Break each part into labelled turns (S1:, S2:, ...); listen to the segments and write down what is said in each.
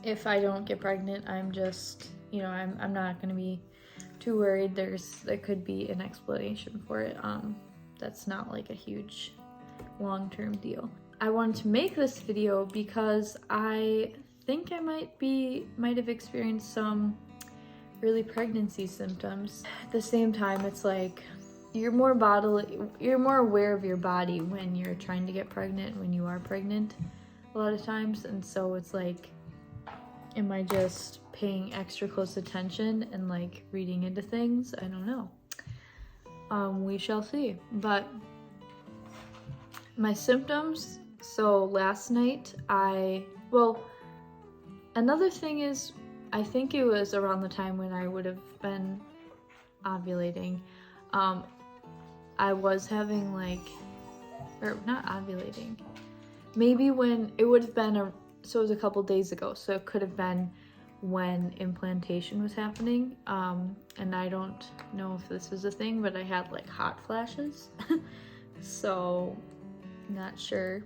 S1: if I don't get pregnant, I'm just, you know, I'm not gonna be too worried. There could be an explanation for it. That's not like a huge long-term deal. I wanted to make this video because I think I might have experienced some early pregnancy symptoms. At the same time, it's like you're more aware of your body when you're trying to get pregnant, when you are pregnant a lot of times. And so it's like, am I just paying extra close attention and like reading into things? I don't know. We shall see. But my symptoms, so last night another thing is, I think it was around the time when I would have been ovulating. I was having not ovulating. Maybe when it would have been so it was a couple days ago. So it could have been when implantation was happening. And I don't know if this is a thing, but I had like hot flashes. So not sure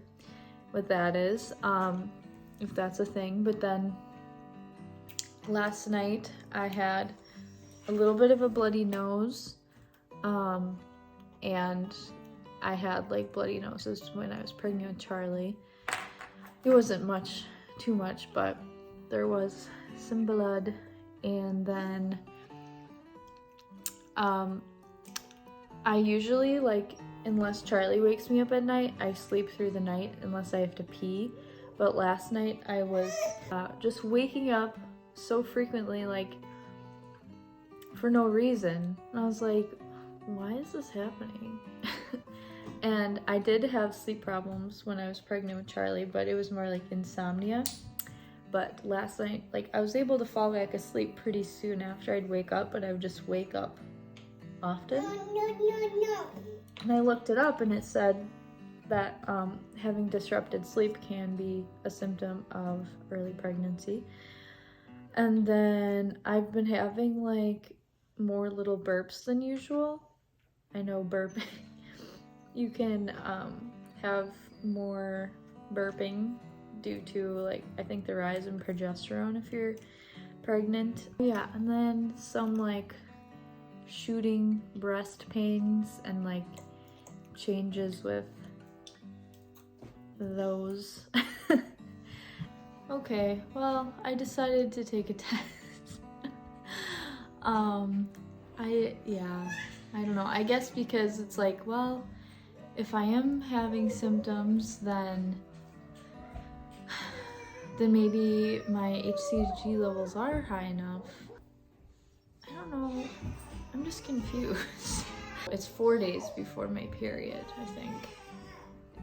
S1: what that is, if that's a thing. But then last night I had a little bit of a bloody nose, and I had like bloody noses when I was pregnant with Charlie. It wasn't too much, but there was some blood. And then I usually, like, unless Charlie wakes me up at night, I sleep through the night unless I have to pee. But last night I was just waking up so frequently, like for no reason. And I was like, why is this happening? And I did have sleep problems when I was pregnant with Charlie, but it was more like insomnia. But last night, like, I was able to fall back asleep pretty soon after I'd wake up, but I would just wake up often. No. And I looked it up and it said that having disrupted sleep can be a symptom of early pregnancy. And then I've been having like more little burps than usual. I know burping, you can have more burping due to, like, I think the rise in progesterone if you're pregnant. Yeah, and then some like shooting breast pains and like changes with those. Okay, well, I decided to take a test. I don't know. I guess because it's like, well, if I am having symptoms, then maybe my HCG levels are high enough. I don't know. I'm just confused. It's 4 days before my period, I think.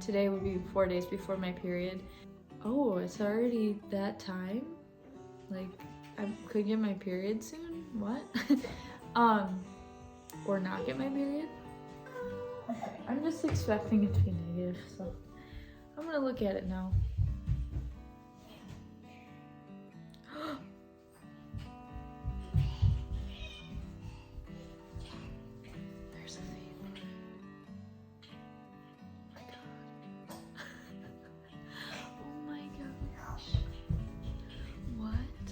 S1: Today would be 4 days before my period. Oh, it's already that time? Like, I could get my period soon? What? Or not get my period? Okay, I'm just expecting it to be negative, so I'm gonna look at it now. There's a thing. Oh my gosh. What?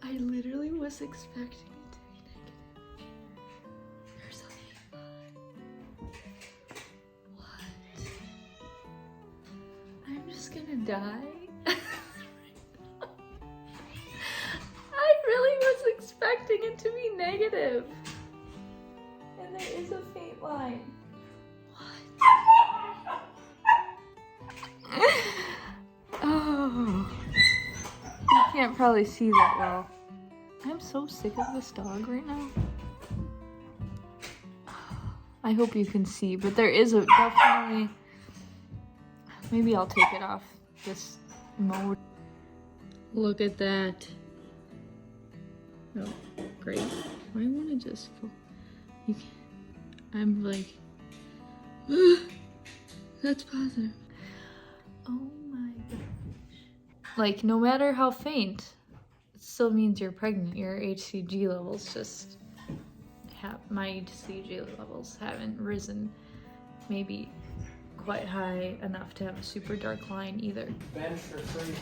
S1: I literally was expecting it to be negative. There's a thing. What? I'm just gonna die? I really was expecting it to be negative. And there is a faint line. What? Oh. You can't probably see that well. I'm so sick of this dog right now. I hope you can see, but there is a definitely... Maybe I'll take it off this mode. Look at that. Oh, great. I want to just... You can... I'm like... That's positive. Oh my gosh. Like, no matter how faint, it still means you're pregnant. Your HCG levels just my HCG levels haven't risen maybe quite high enough to have a super dark line either.
S2: Bench for free.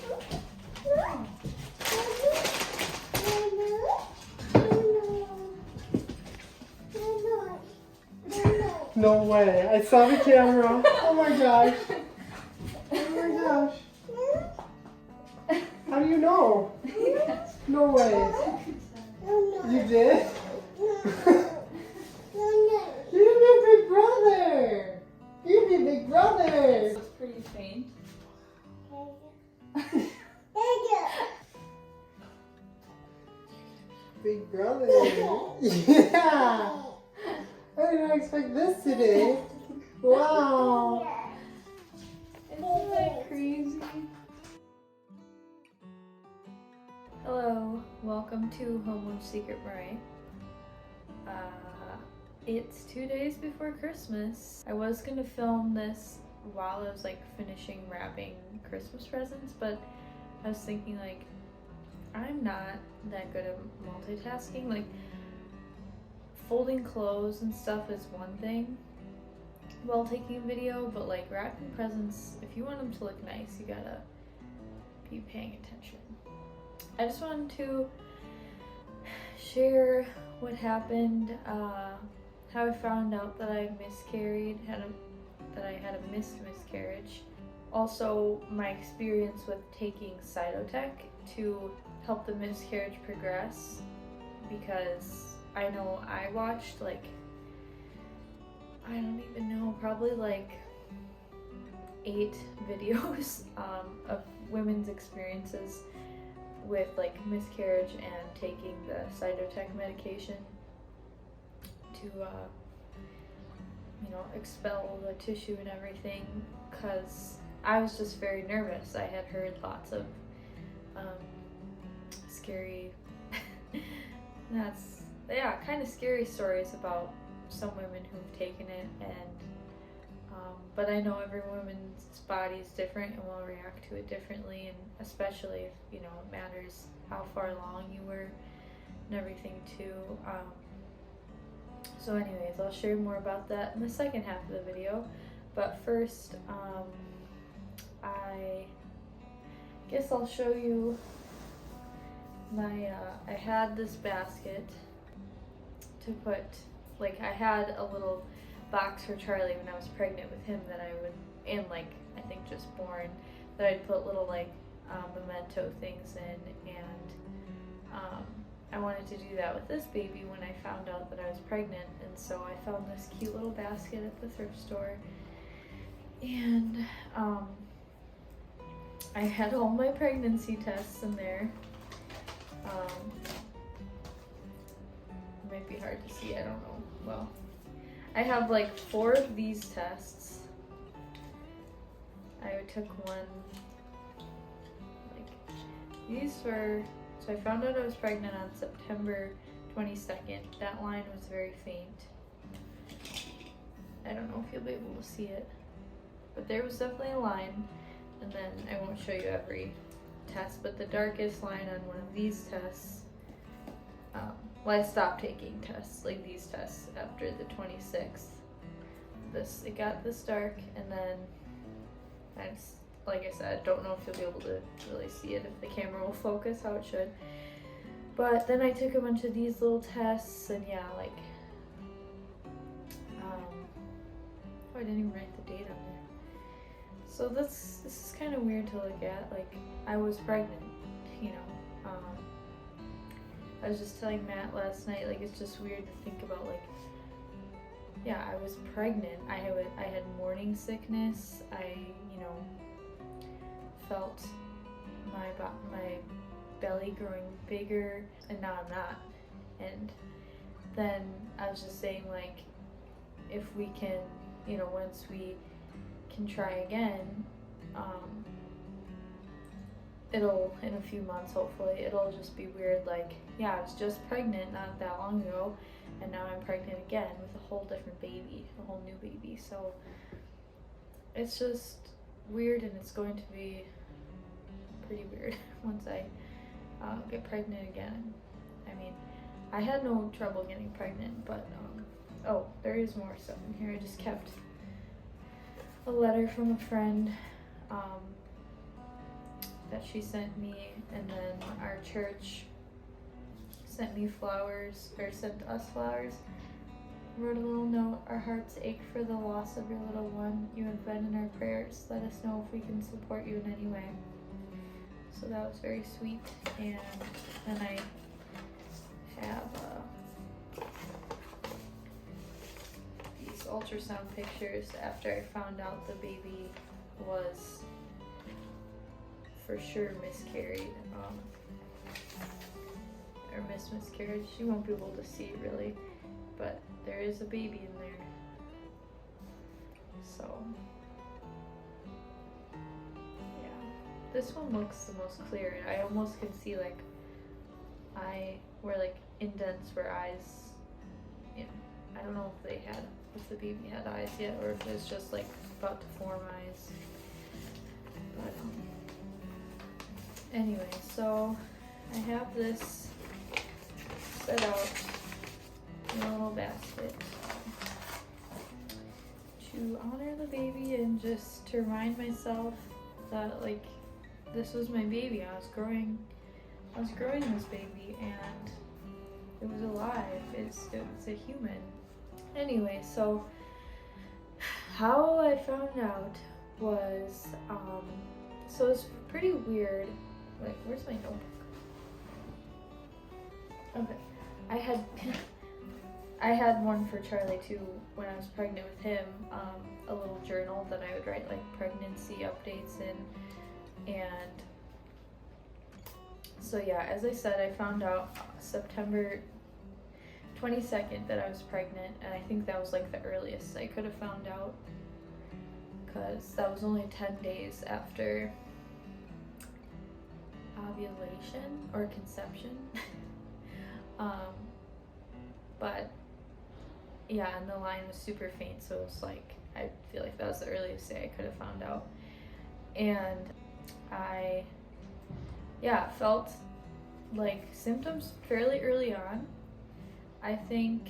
S2: No way. I saw the camera. Oh my gosh. Oh my gosh. How do you know? No way. You did? You're my big brother. You're my big brother.
S1: It's pretty faint.
S2: Big brother. Yeah. I didn't expect this today. Wow.
S1: Isn't that crazy? Hello, welcome to Home of Secret Murray. It's 2 days before Christmas. I was gonna film this while I was like finishing wrapping Christmas presents, but I was thinking like, I'm not that good at multitasking. Like, folding clothes and stuff is one thing while taking a video, but like wrapping presents, if you want them to look nice, you gotta be paying attention. I just wanted to share what happened, how I found out that I miscarried, that I had a missed miscarriage. Also, my experience with taking Cytotec to help the miscarriage progress, because I know I watched like, I don't even know, probably like 8 videos of women's experiences with like miscarriage and taking the Cytotec medication to expel the tissue and everything, because I was just very nervous. I had heard lots of scary kind of scary stories about some women who've taken it, and but I know every woman's body is different and will react to it differently, and especially if it matters how far along you were and everything too. So anyways, I'll share more about that in the second half of the video, but first I guess I'll show you my I had this basket to put, like, I had a little box for Charlie when I was pregnant with him that I would, and like I think just born, that I'd put little like memento things in, and I wanted to do that with this baby when I found out that I was pregnant, and so I found this cute little basket at the thrift store, and I had all my pregnancy tests in there. It might be hard to see, I don't know. Well, I have like 4 of these tests. I took one, like, these were, so I found out I was pregnant on September 22nd. That line was very faint. I don't know if you'll be able to see it, but there was definitely a line, and then I won't show you every test, but the darkest line on one of these tests, well, I stopped taking tests, like these tests, after the 26th. It got this dark, and then like I said, don't know if you'll be able to really see it, if the camera will focus how it should. But then I took a bunch of these little tests, and yeah, like, I didn't even write the date on there. So this is kind of weird to look at. Like, I was pregnant, I was just telling Matt last night, like, it's just weird to think about, like, yeah, I was pregnant. I had morning sickness. I, felt my belly growing bigger, and now I'm not. And then I was just saying, like, if we can, once we can try again, it'll, in a few months hopefully, it'll just be weird, like, yeah, I was just pregnant not that long ago, and now I'm pregnant again with a whole different baby, a whole new baby. So it's just weird, and it's going to be pretty weird once I get pregnant again. I mean, I had no trouble getting pregnant, but oh, there is more stuff in here. I just kept a letter from a friend that she sent me, and then our church sent me flowers, or sent us flowers. Wrote a little note: our hearts ache for the loss of your little one. You have been in our prayers. Let us know if we can support you in any way. So that was very sweet. And then I have these ultrasound pictures after I found out the baby was for sure miscarried, or missed miscarriage. You won't be able to see really, but there is a baby in there. So yeah, this one looks the most clear. I almost can see like where like indents where eyes, you know, I don't know if the baby had eyes yet, or if it's just like about to form eyes. But anyway, so I have this set out in a little basket to honor the baby and just to remind myself that like this was my baby. I was growing this baby and it was alive. It's a human. Anyway, so how I found out was so it's pretty weird. Wait, where's my notebook? Okay. I had one for Charlie too when I was pregnant with him, a little journal that I would write like pregnancy updates in. And so yeah, as I said, I found out September 22nd that I was pregnant, and I think that was like the earliest I could have found out, because that was only 10 days after ovulation or conception. But yeah, and the line was super faint, so it was like, I feel like that was the earliest day I could have found out. And I felt like symptoms fairly early on. I think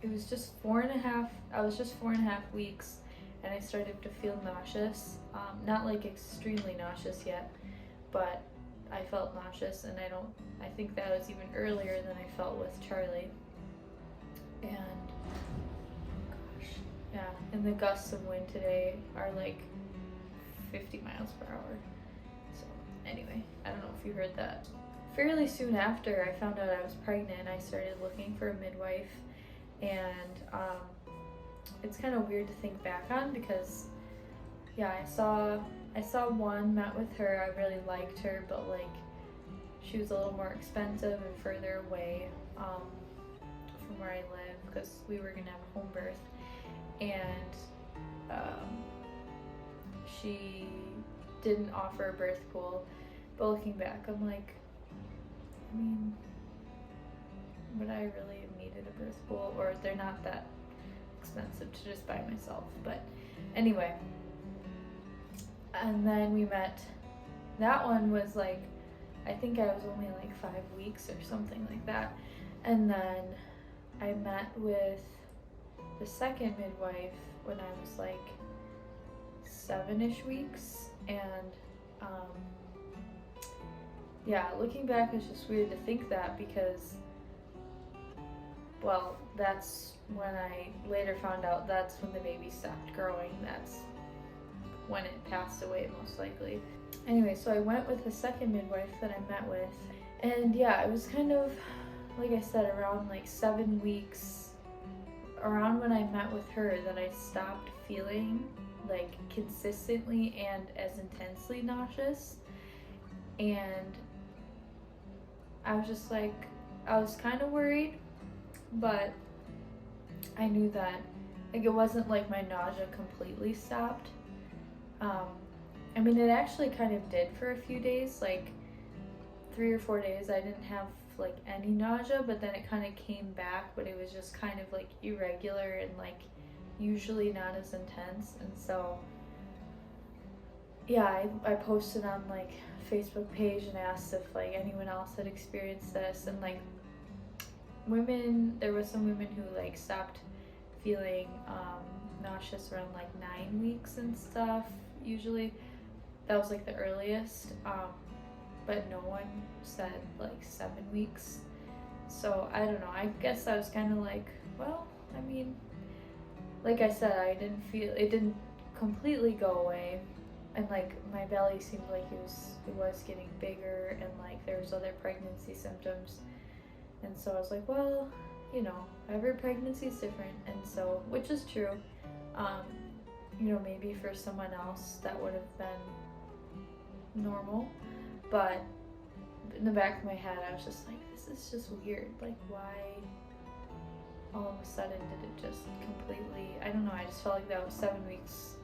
S1: it was just 4.5 weeks, and I started to feel nauseous. Not like extremely nauseous yet, but I felt nauseous, and I think that was even earlier than I felt with Charlie. And gosh, yeah, and the gusts of wind today are like 50 miles per hour. So anyway, I don't know if you heard that. Fairly soon after I found out I was pregnant, I started looking for a midwife, and it's kind of weird to think back on because yeah, I saw one, met with her, I really liked her, but like she was a little more expensive and further away from where I live, because we were gonna have a home birth, and she didn't offer a birth pool. But looking back, I'm like, I mean, would I really have needed a birth pool? Or they're not that expensive to just buy myself. But anyway, and then we met. That one was like, I think I was only like 5 weeks or something like that. And then I met with the second midwife when I was like 7-ish weeks, and yeah, looking back, it's just weird to think that, because well, that's when I later found out that's when the baby stopped growing. That's when it passed away, most likely. Anyway, so I went with the second midwife that I met with, and yeah, it was kind of, like I said, around like 7 weeks, around when I met with her, that I stopped feeling like consistently and as intensely nauseous. And I was just like, I was kind of worried, but I knew that like it wasn't like my nausea completely stopped. I mean, it actually kind of did for a few days, like 3 or 4 days I didn't have like any nausea, but then it kind of came back, but it was just kind of like irregular and like usually not as intense. And so yeah, I posted on like Facebook page and asked if like anyone else had experienced this, and like there were some women who like stopped feeling nauseous around like 9 weeks and stuff usually, that was like the earliest, but no one said like 7 weeks. So I don't know, I guess I was kind of like, well, I mean, like I said, it didn't completely go away, and like my belly seemed like it was getting bigger, and like there was other pregnancy symptoms, and so I was like, well, you know, every pregnancy is different, and so, which is true. You know, maybe for someone else that would have been normal, but in the back of my head I was just like, this is just weird, like why all of a sudden did it just completely, I don't know, I just felt like that was 7 weeks.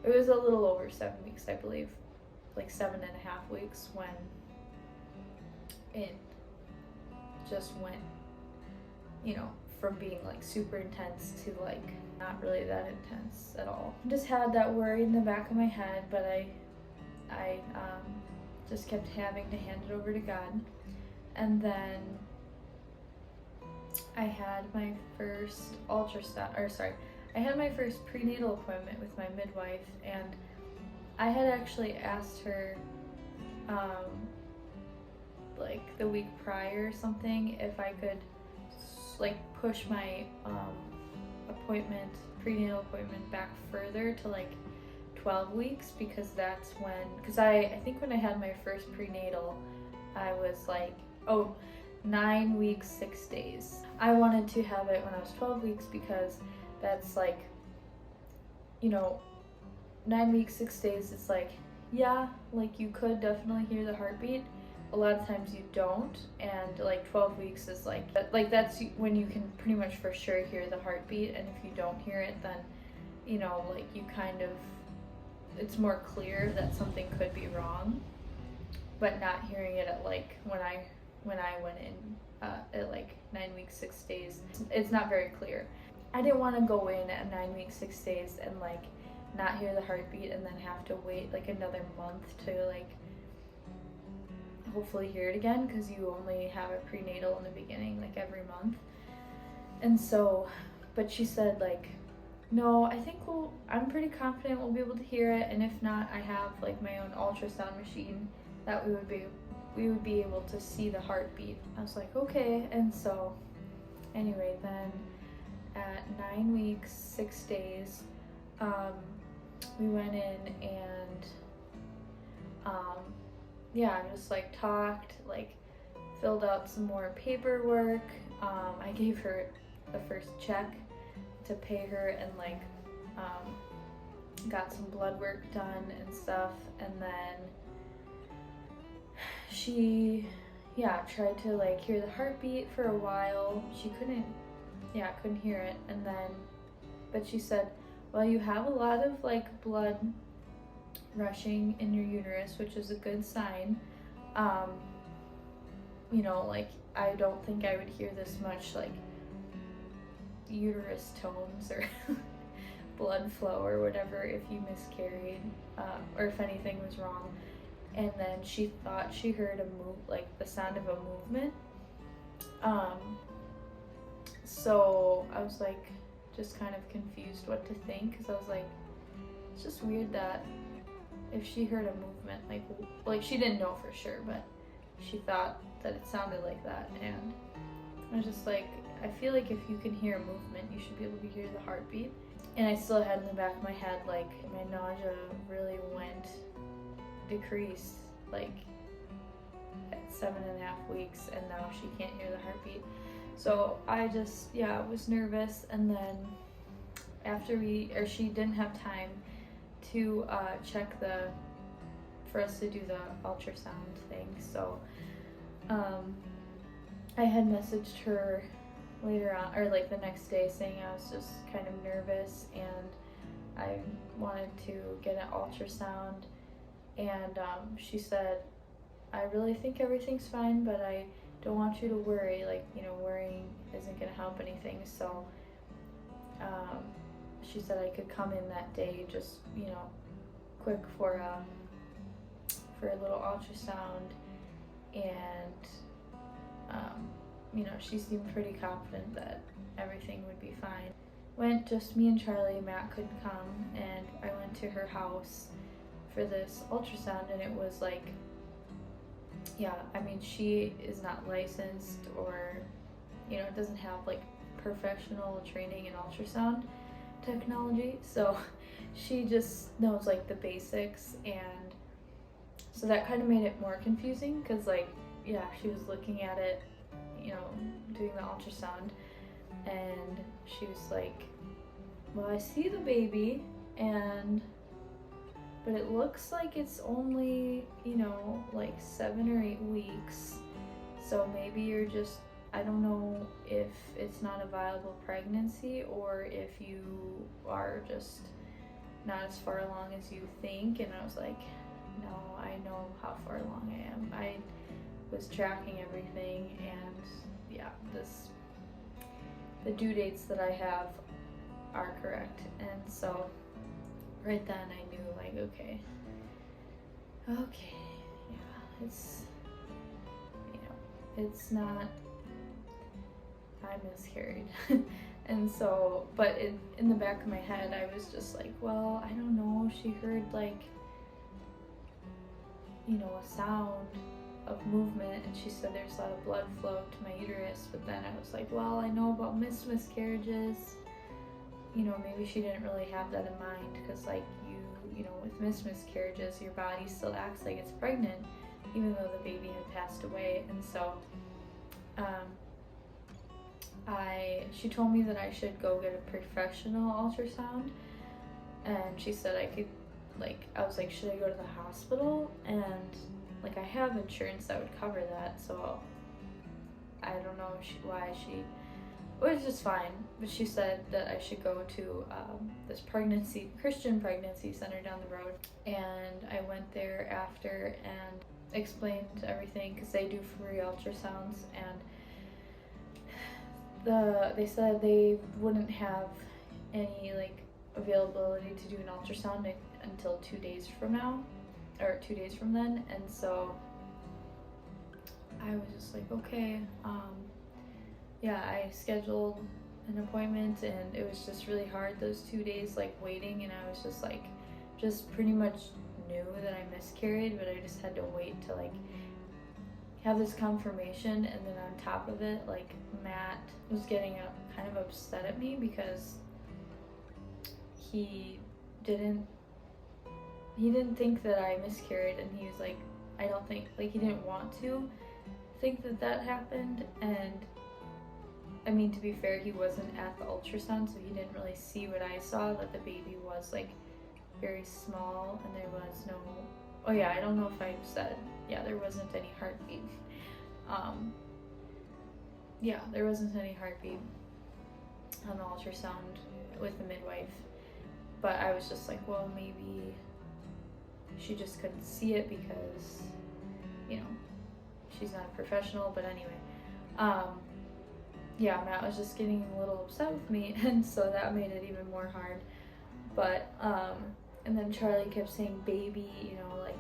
S1: It was a little over 7 weeks, I believe, like 7.5 weeks, when it just went, you know, from being like super intense to like not really that intense at all. I just had that worry in the back of my head, but I just kept having to hand it over to God. And then I had my first I had my first prenatal appointment with my midwife, and I had actually asked her like the week prior or something if I could like push my prenatal appointment back further to like 12 weeks, because that's when, I think when I had my first prenatal, I was like, 9 weeks, 6 days. I wanted to have it when I was 12 weeks because that's like, you know, 9 weeks, 6 days, it's like, yeah, like you could definitely hear the heartbeat. A lot of times you don't, and like 12 weeks is like that's when you can pretty much for sure hear the heartbeat, and if you don't hear it, then, you know, like you kind of, it's more clear that something could be wrong. But not hearing it at like when I went in at like 9 weeks, 6 days, it's not very clear. I didn't want to go in at 9 weeks, 6 days and like not hear the heartbeat and then have to wait like another month to like hopefully hear it again, because you only have a prenatal in the beginning, like every month. And so, but she said like, no, I think I'm pretty confident we'll be able to hear it, and if not, I have like my own ultrasound machine that we would be able to see the heartbeat. I was like, okay. And so anyway, then at 9 weeks, 6 days, we went in and just like talked, like filled out some more paperwork. I gave her the first check to pay her, and like got some blood work done and stuff, and then she tried to like hear the heartbeat for a while. She couldn't hear it, and then but she said, well, you have a lot of like blood rushing in your uterus, which is a good sign. You know, like I don't think I would hear this much like uterus tones or blood flow or whatever if you miscarried, or if anything was wrong. And then she thought she heard like the sound of a movement. So I was like just kind of confused what to think, because I was like, it's just weird that if she heard a movement, like she didn't know for sure, but she thought that it sounded like that. And I was just like, I feel like if you can hear a movement, you should be able to hear the heartbeat. And I still had in the back of my head, like my nausea really decreased like at 7.5 weeks, and now she can't hear the heartbeat. So I just, was nervous. And then after she didn't have time to check for us to do the ultrasound thing. So I had messaged her later on, or like the next day, saying I was just kind of nervous and I wanted to get an ultrasound. And she said, I really think everything's fine, but I don't want you to worry. Like, you know, worrying isn't going to help anything. So she said I could come in that day, just, you know, quick for a little ultrasound. And you know, she seemed pretty confident that everything would be fine. Went just me and Charlie. Matt couldn't come, and I went to her house for this ultrasound, and it was like, yeah, I mean, she is not licensed, or, you know, doesn't have like professional training in ultrasound technology, so she just knows like the basics, and so that kind of made it more confusing, because like, yeah, she was looking at it, you know, doing the ultrasound, and she was like, well, I see the baby, but it looks like it's only, you know, like 7 or 8 weeks, so maybe you're just, I don't know if it's not a viable pregnancy, or if you are just not as far along as you think. And I was like, no, I know how far along I am. I was tracking everything, and yeah, the due dates that I have are correct. And so right then I knew, like, okay, yeah, it's, you know, it's not, I miscarried. And so, but in the back of my head, I was just like, well, I don't know, she heard like, you know, a sound of movement, and she said there's a lot of blood flow to my uterus. But then I was like, well, I know about missed miscarriages, you know, maybe she didn't really have that in mind, because like, you know, with missed miscarriages, your body still acts like it's pregnant even though the baby had passed away. And so she told me that I should go get a professional ultrasound, and she said I could, like, I was like, should I go to the hospital? And like, I have insurance that would cover that, so I don't know why she, it was just fine, but she said that I should go to this Christian pregnancy center down the road. And I went there after and explained everything, because they do free ultrasounds, and they said they wouldn't have any like availability to do an ultrasound until 2 days from now, or 2 days from then. And so I was just like, okay, yeah, I scheduled an appointment, and it was just really hard those 2 days, like, waiting. And I was just like, just pretty much knew that I miscarried, but I just had to wait to like have this confirmation. And then on top of it, like, Matt was getting kind of upset at me because he didn't think that I miscarried, and he was like, I don't think, like, he didn't want to think that happened. And I mean, to be fair, he wasn't at the ultrasound, so he didn't really see what I saw, that the baby was like very small, and there was no, oh yeah, I don't know if I said, yeah, there wasn't any heartbeat. Yeah, there wasn't any heartbeat on the ultrasound with the midwife. But I was just like, well, maybe she just couldn't see it because, you know, she's not a professional. But anyway, yeah, Matt was just getting a little upset with me, and so that made it even more hard. But and then Charlie kept saying baby, you know, like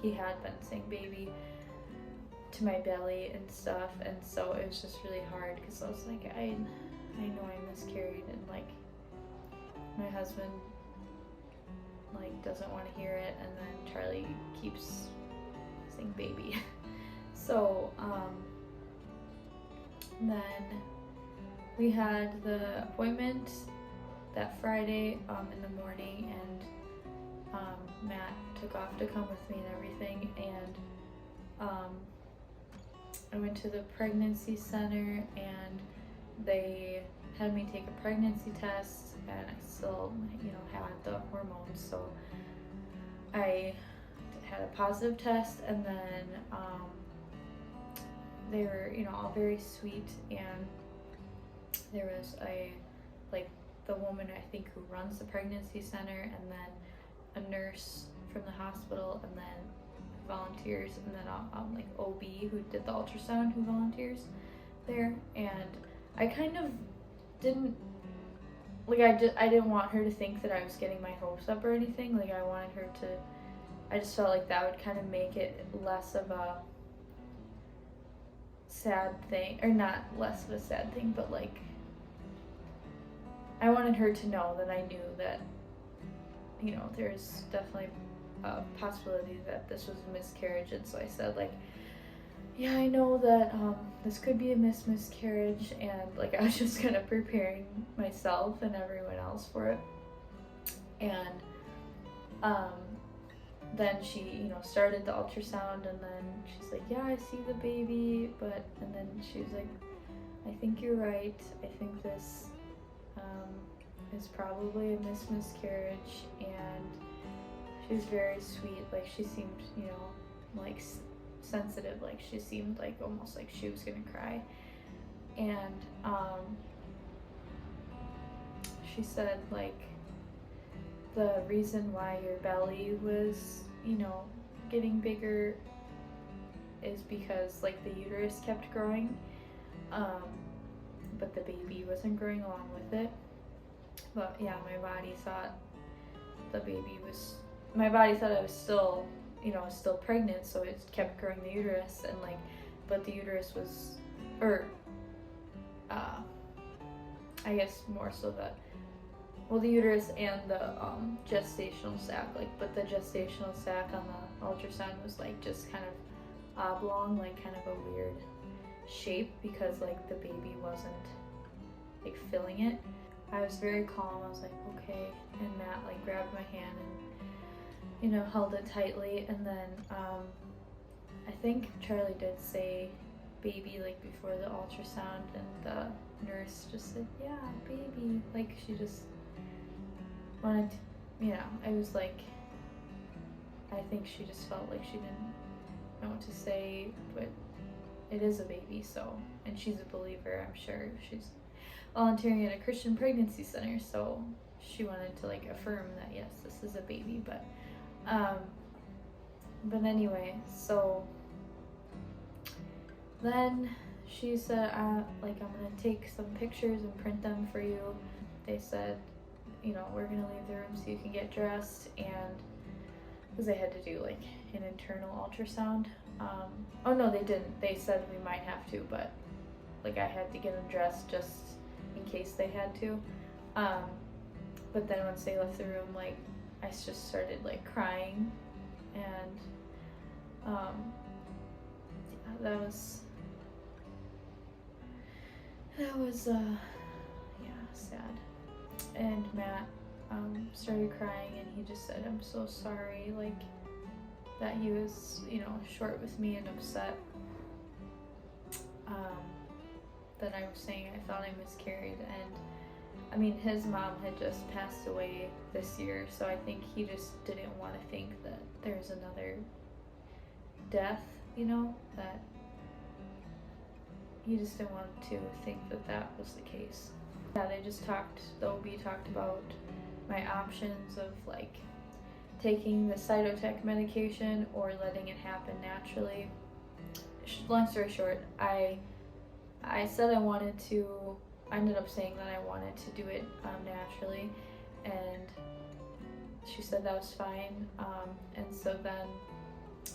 S1: he had been saying baby to my belly and stuff. And so it was just really hard, because I was like, I know I miscarried, and like my husband like doesn't want to hear it, and then Charlie keeps saying baby. So then we had the appointment that Friday in the morning, and Matt took off to come with me and everything. And I went to the pregnancy center, and they had me take a pregnancy test, and I still, you know, had the hormones, so I had a positive test. And then they were, you know, all very sweet, and there was the woman, I think, who runs the pregnancy center, and then a nurse from the hospital, and then volunteers, and then like OB who did the ultrasound who volunteers there. And I kind of didn't, like, I didn't want her to think that I was getting my hopes up or anything. Like, I wanted her to, I just felt like that would kind of make it less of a sad thing, or not less of a sad thing, but like, I wanted her to know that I knew that, you know, there's definitely a possibility that this was a miscarriage, and so I said like, yeah, I know that this could be a missed miscarriage, and like I was just kind of preparing myself and everyone else for it. And then she, you know, started the ultrasound, and then she's like, yeah, I see the baby, and then she was like, I think you're right. I think this is probably a missed miscarriage. And she was very sweet. Like she seemed, you know, like sensitive. Like she seemed like almost like she was gonna cry. And she said like the reason why your belly was, you know, getting bigger is because like the uterus kept growing, but the baby wasn't growing along with it. But yeah, my body thought I was still, you know, still pregnant, so it kept growing the uterus, and like, but the uterus was, or I guess more so that, well, the uterus and the gestational sac, like, but the gestational sac on the ultrasound was like just kind of oblong, like kind of a weird shape, because like the baby wasn't like filling it. I was very calm. I was like, okay, and Matt like grabbed my hand and, you know, held it tightly, and then I think Charlie did say baby like before the ultrasound, and the nurse just said, yeah, baby, like she just wanted to, you know, I was like, I think she just felt like she didn't know what to say, but it is a baby, so, and she's a believer, I'm sure. She's volunteering at a Christian pregnancy center, so she wanted to like affirm that yes, this is a baby. But anyway, so then she said, like, I'm gonna take some pictures and print them for you. They said, you know, we're gonna leave the room so you can get dressed, and because they had to do like an internal ultrasound. Oh no, they didn't. They said we might have to, but like I had to get them dressed just in case they had to. But then once they left the room, like I just started like crying, and yeah, that was yeah, sad. And Matt started crying, and he just said, I'm so sorry, like that he was, you know, short with me and upset that I was saying I thought I miscarried. And I mean, his mom had just passed away this year, so I think he just didn't want to think that there's another death, you know, that he just didn't want to think that that was the case. Yeah, the OB talked about my options of like taking the Cytotec medication or letting it happen naturally. Long story short, I said I ended up saying that I wanted to do it naturally, and she said that was fine. And so then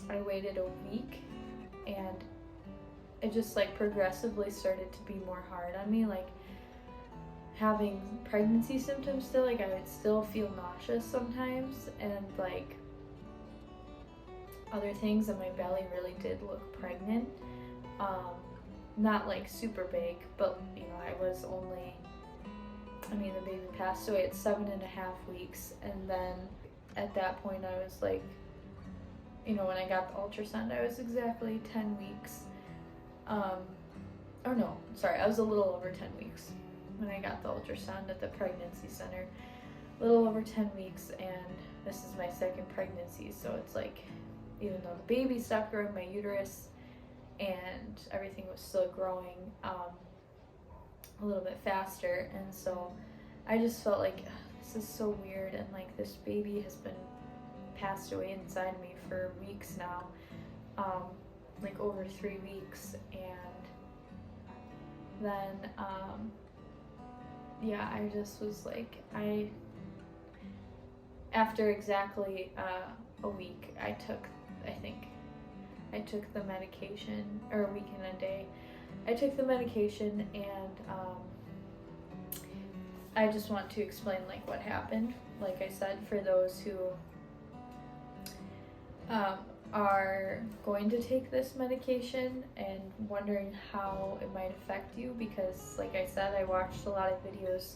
S1: I waited a week, and it just like progressively started to be more hard on me, like having pregnancy symptoms still. Like I would still feel nauseous sometimes, and like other things, and my belly really did look pregnant. Not like super big, but you know, I mean, the baby passed away at 7.5 weeks, and then at that point I was like, you know, when I got the ultrasound, I was exactly 10 weeks. Or no, sorry, I was a little over 10 weeks when I got the ultrasound at the pregnancy center. A little over 10 weeks, and this is my second pregnancy, so it's like, even though the baby stopped growing, my uterus and everything was still growing a little bit faster, and so I just felt like this is so weird, and like this baby has been passed away inside me for weeks now, like over 3 weeks, and then yeah, I just was like, after exactly a week, I took the medication, or a week and a day. I took the medication, and I just want to explain like what happened. Like I said, for those who are going to take this medication and wondering how it might affect you, because like I said, I watched a lot of videos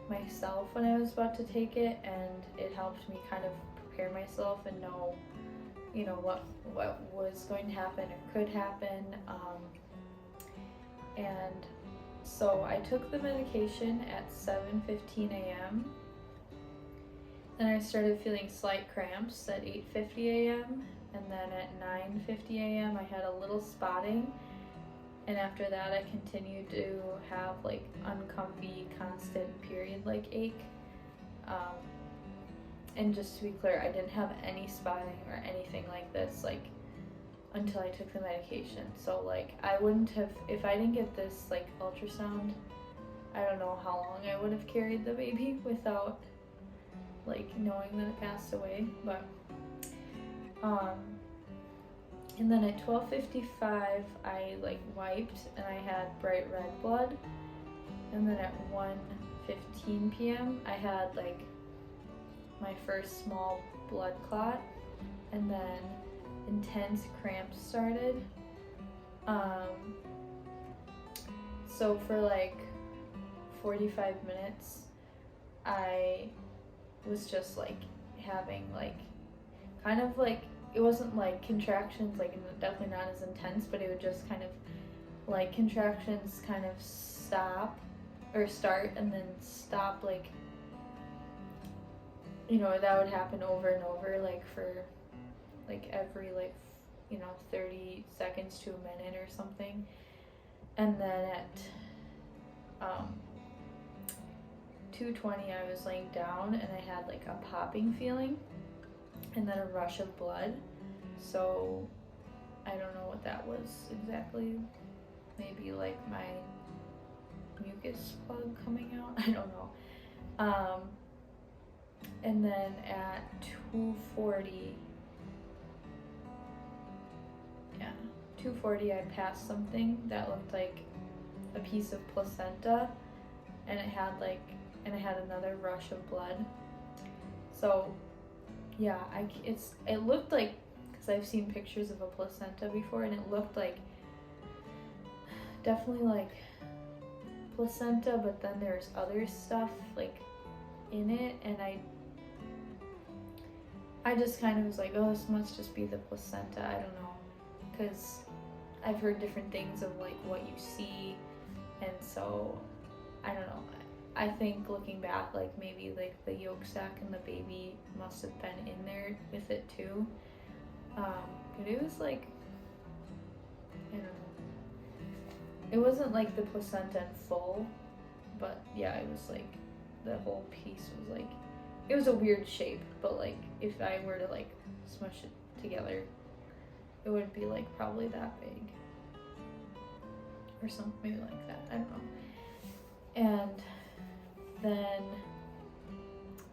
S1: myself when I was about to take it, and it helped me kind of prepare myself and know, you know, what was going to happen or could happen. And so I took the medication at 7:15 a.m. Then I started feeling slight cramps at 8:50 a.m. and then at 9:50 a.m. I had a little spotting, and after that I continued to have like uncomfy, constant period-like ache. And just to be clear, I didn't have any spotting or anything like this like until I took the medication. So like I wouldn't have, if I didn't get this like ultrasound, I don't know how long I would have carried the baby without like knowing that it passed away. But and then at 12:55 I like wiped and I had bright red blood, and then at 1:15 p.m. I had like my first small blood clot, and then intense cramps started. So for like 45 minutes I was just like having like kind of like, it wasn't like contractions, like definitely not as intense, but it would just kind of like contractions kind of stop or start and then stop, like, you know, that would happen over and over, like for like every like, you know, 30 seconds to a minute or something. And then at 2:20 I was laying down and I had like a popping feeling and then a rush of blood. So I don't know what that was exactly. Maybe like my mucus plug coming out. I don't know. And then at 2:40 I passed something that looked like a piece of placenta, and it had another rush of blood. So yeah, it looked like, because I've seen pictures of a placenta before, and it looked like definitely like placenta, but then there's other stuff like in it, and I just kind of was like, oh, this must just be the placenta. I don't know, because I've heard different things of like what you see, and so I don't know. I think looking back, like maybe like the yolk sac and the baby must have been in there with it too. But it was like, I don't know. It wasn't like the placenta in full, but yeah, it was like the whole piece was like, it was a weird shape, but like if I were to like smush it together, it would be like probably that big or something, maybe like that. I don't know. And then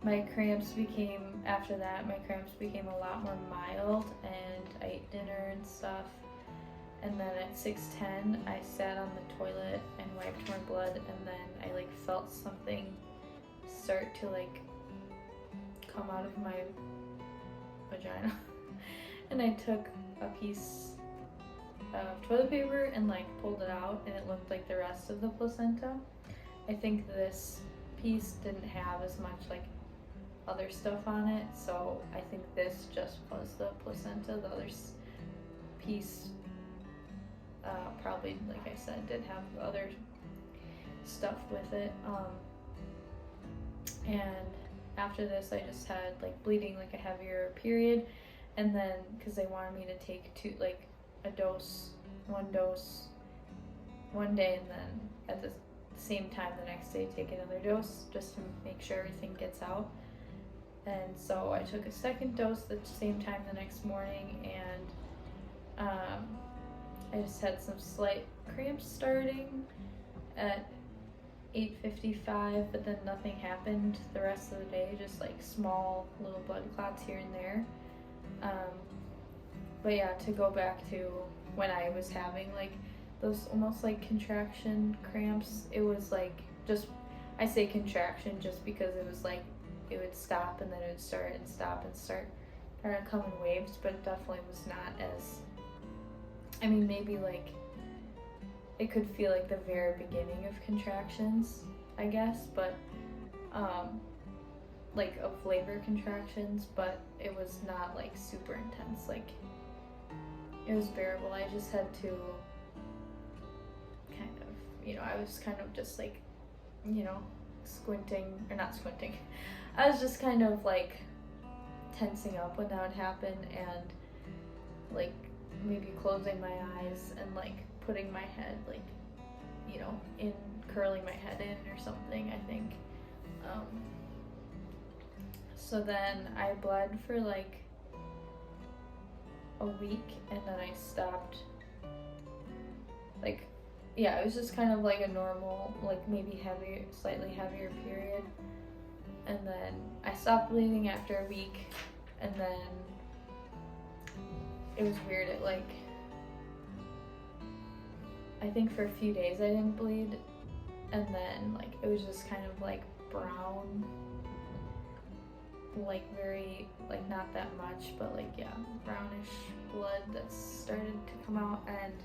S1: my cramps became a lot more mild, and I ate dinner and stuff. And then at 6:10 I sat on the toilet and wiped my blood, and then I like felt something start to like come out of my vagina. And I took a piece of toilet paper and like pulled it out, and it looked like the rest of the placenta. I think this piece didn't have as much like other stuff on it, so I think this just was the placenta. The other piece probably, like I said, did have other stuff with it. And after this I just had like bleeding, like a heavier period, and then because they wanted me to take one dose one day, and then at the same time the next day take another dose, just to make sure everything gets out. And so I took a second dose at the same time the next morning, and I just had some slight cramps starting at 8:55, but then nothing happened the rest of the day, just like small little blood clots here and there. But yeah, to go back to when I was having like those almost like contraction cramps, it was like, just, I say contraction just because it was like it would stop and then it would start and stop and start, kind of come in waves, but it definitely was not as, I mean, maybe like it could feel like the very beginning of contractions, I guess, but like of labor contractions, but it was not like super intense. Like it was bearable. I just had to kind of, you know, I was kind of just like, you know, squinting, or not squinting. I was just kind of like tensing up when that would happen, and like maybe closing my eyes and like putting my head like, you know, in, curling my head in or something, I think. So then I bled for like a week, and then I stopped. Like, yeah, it was just kind of like a normal, like maybe heavier, slightly heavier period. And then I stopped bleeding after a week, and then it was weird. It like, I think for a few days I didn't bleed, and then like it was just kind of like brown, like very, like not that much, but like, yeah, brownish blood that started to come out. And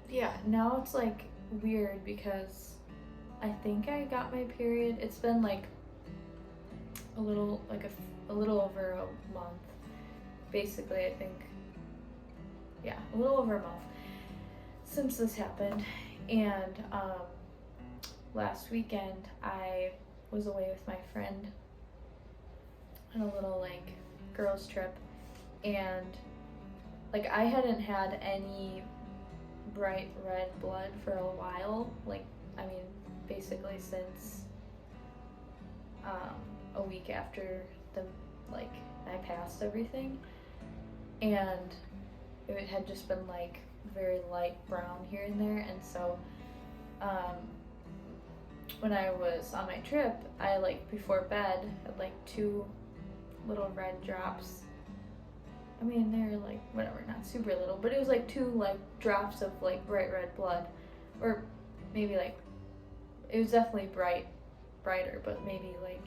S1: yeah, now it's like weird because I think I got my period. It's been like a little over a month, basically. I think, yeah, a little over a month since this happened. And last weekend I was away with my friend on a little like girls trip, and like I hadn't had any bright red blood for a while. Like, I mean, basically since a week after the, like, I passed everything, and it had just been like very light brown here and there. And so when I was on my trip, I like before bed had like 2 little red drops. I mean, they're like whatever, not super little, but it was like 2 like drops of like bright red blood, or maybe like, it was definitely brighter, but maybe like,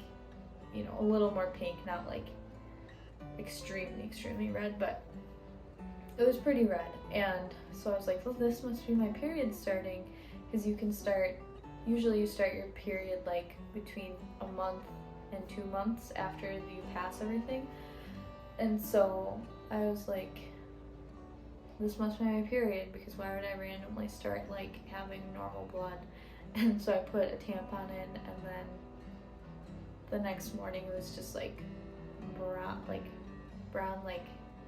S1: you know, a little more pink, not like extremely red, but it was pretty red. And so I was like, well, this must be my period starting, because you can start, usually you start your period like between a month and 2 months after you pass everything. And so I was like, this must be my period, because why would I randomly start like having normal blood? And so I put a tampon in, and then the next morning it was just like brown like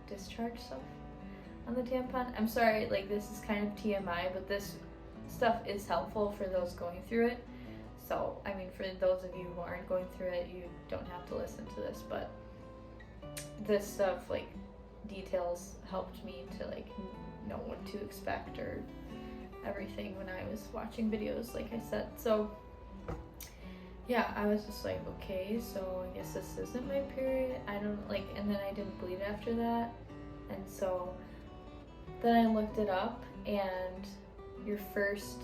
S1: discharge stuff on the tampon. I'm sorry, like this is kind of TMI, but this stuff is helpful for those going through it. So, I mean, for those of you who aren't going through it, you don't have to listen to this, but this stuff, like, details helped me to like know what to expect or everything when I was watching videos, like I said. So yeah, I was just like, okay, so I guess this isn't my period. I don't like, and then I didn't bleed after that. And so then I looked it up, and your first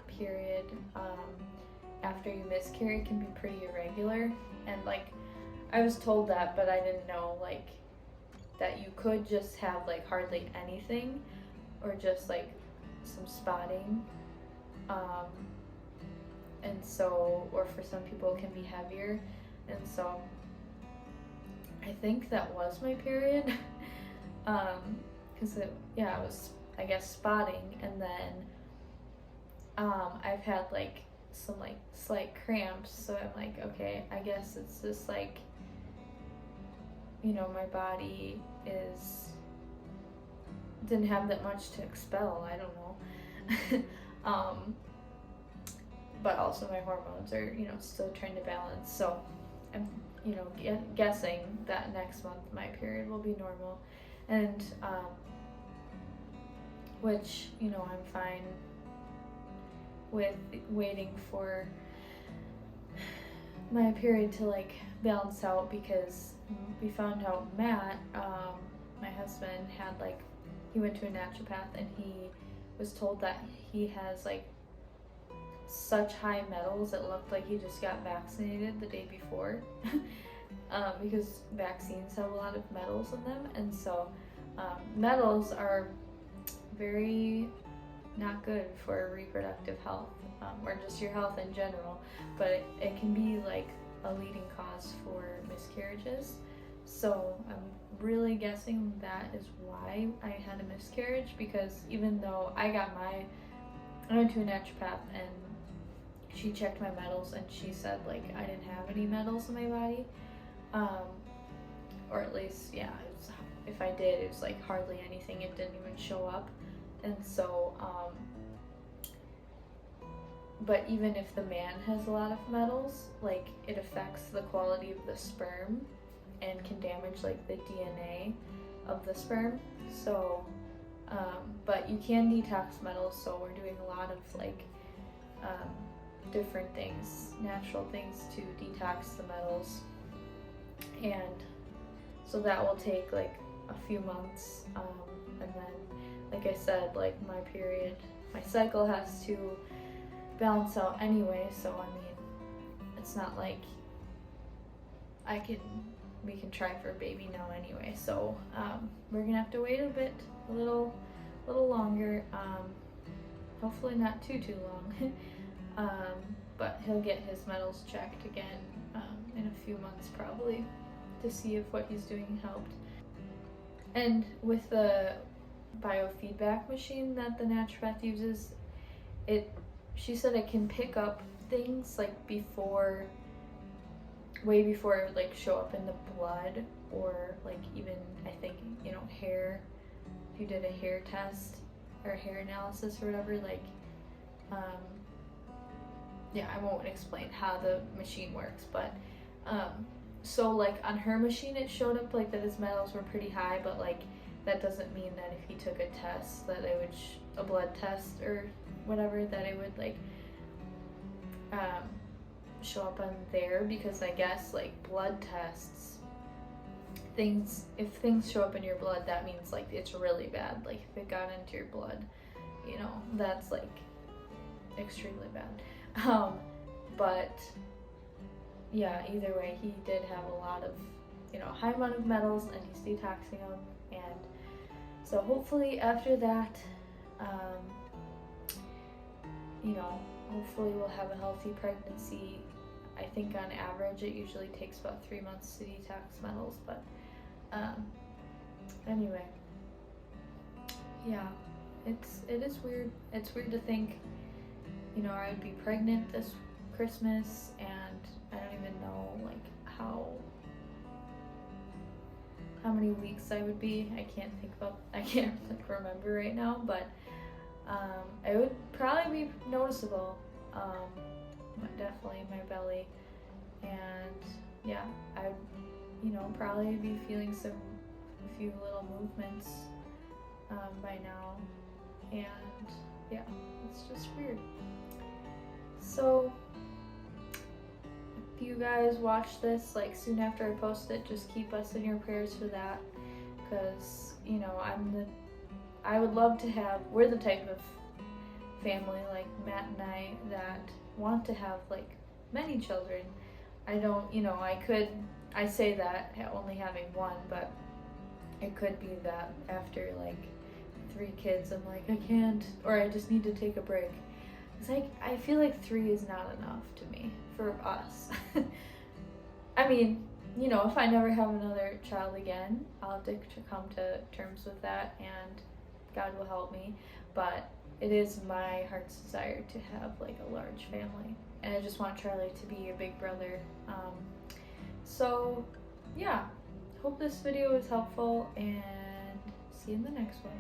S1: period after you miscarry can be pretty irregular. And like, I was told that, but I didn't know like that you could just have like hardly anything, or just like some spotting, and so, or for some people it can be heavier. And so I think that was my period, because it was, I guess, spotting. And then I've had like some like slight cramps, so I'm like, okay, I guess it's just like, you know, my body didn't have that much to expel, I don't know. But also my hormones are, you know, still trying to balance. So I'm, you know, guessing that next month my period will be normal. And which, you know, I'm fine with waiting for my period to like balance out, because we found out Matt, my husband, had like, he went to a naturopath, and he was told that he has like such high metals, it looked like he just got vaccinated the day before. because vaccines have a lot of metals in them, and so metals are very not good for reproductive health, or just your health in general, but it can be like a leading cause for miscarriages. So I'm really guessing that is why I had a miscarriage, because even though I went to a naturopath and she checked my metals and she said like I didn't have any metals in my body, or at least, yeah, if I did, it was like hardly anything. It didn't even show up. And so but even if the man has a lot of metals, like it affects the quality of the sperm and can damage like the DNA of the sperm. So but you can detox metals, so we're doing a lot of like different things, natural things to detox the metals, and so that will take like a few months, and then like I said, like my cycle has to balance out anyway, so I mean it's not like we can try for a baby now anyway, so we're gonna have to wait a little longer, hopefully not too long. But he'll get his metals checked again in a few months probably, to see if what he's doing helped. And with the biofeedback machine that the naturopath uses, she said it can pick up things like way before it would like show up in the blood, or like even I think, you know, hair, if you did a hair test or hair analysis or whatever, like yeah, I won't explain how the machine works, but so like on her machine it showed up like that his metals were pretty high, but like that doesn't mean that if he took a test that it would a blood test or whatever, that it would like show up on there, because I guess like blood tests, if things show up in your blood, that means like it's really bad. Like if it got into your blood, you know, that's like extremely bad. But yeah, either way, he did have a lot of, you know, high amount of metals, and he's detoxing them, and so hopefully after that, you know, hopefully we'll have a healthy pregnancy. I think on average it usually takes about 3 months to detox metals, but anyway, yeah, it is weird. It's weird to think, you know, I would be pregnant this Christmas, and I don't even know like how many weeks I would be. I can't like remember right now, but it would probably be noticeable, definitely in my belly, and yeah, I'd, you know, probably be feeling a few little movements by now, and yeah, it's just weird. So if you guys watch this like soon after I post it, just keep us in your prayers for that, because, you know, I would love to we're the type of family, like Matt and I, that want to have like many children. I don't, you know, I say that only having one, but it could be that after like 3 kids I'm like, I can't, or I just need to take a break. It's like, I feel like 3 is not enough to me for us. I mean, you know, if I never have another child again, I'll have to come to terms with that, and God will help me, but it is my heart's desire to have like a large family, and I just want Charlie to be a big brother. So yeah, hope this video was helpful, and see you in the next one.